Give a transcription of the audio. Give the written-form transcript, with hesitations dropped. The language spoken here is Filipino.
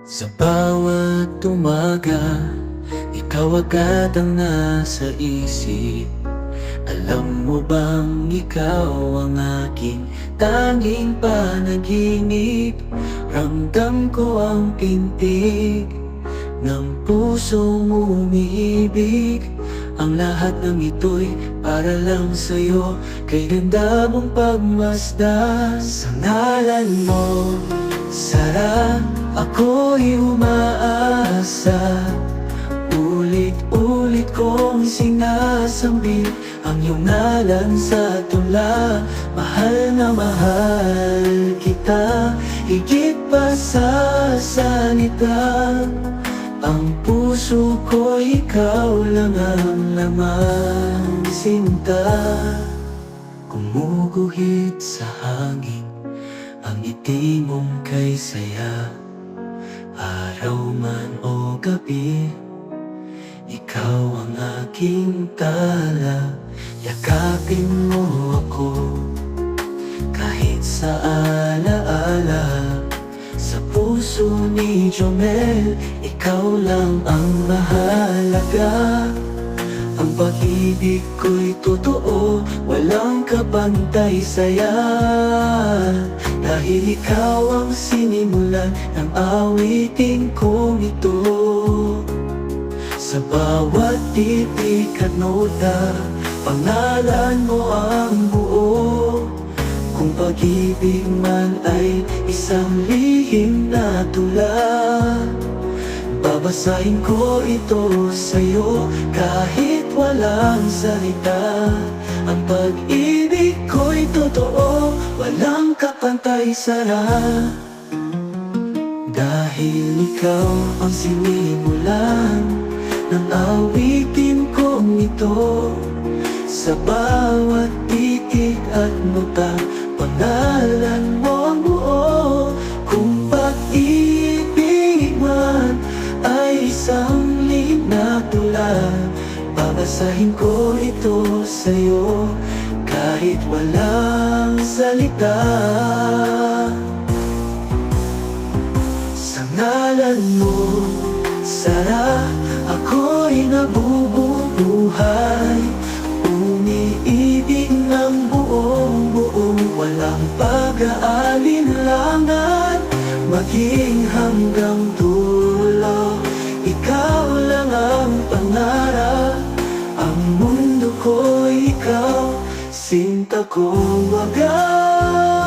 Sa bawat umaga, ikaw agad ang nasa isip. Alam mo bang ikaw ang aking tanging panaginip? Ramdam ko ang pintig ng pusong umiibig. Ang lahat ng ito'y para lang sa'yo, kay ganda mong pagmasdan. Sa ngalan mo, Sara, ako'y umaasa. Ulit-ulit kong sinasambit ang iyong ngalan sa tula. Mahal na mahal kita, higit pa sa salita. Ang puso ko, ikaw lang ang laman, sinta. Gumuguhit sa hangin ang ngiti mong kay saya. Araw man o gabi, ikaw ang aking tala. Yakapin mo ako kahit sa alaala. Sa puso ni Jomel, ikaw lang ang mahalaga. Ang pag-ibig ko'y totoo, walang kabantay saya. Dahil ikaw ang sinimulan ng awitin kong ito. Sa bawat titik at nota, pangalan mo ang buo. Kung pag-ibig man ay isang lihim na tula, babasahin ko ito sa'yo kahit walang salita. Ang pag-ibig ko'y totoo, walang kapantay Sara. Dahil ikaw ang sinimulan ng awitin kong ito. Sa bawat titik at nota, pangalan mo ang buo. Kung pag-ibig man ay isang lihim na tula, babasahin ko ito sa'yo kahit walang salita. Sa ngalan mo, Sara, ako'y nabubuhay. Umiibig ng buong buo, walang pag-aalinlangan. Maging hanggang dulo, ikaw lang ang pangarap. Ang mundo ko'y ikaw, sinta kong wagas.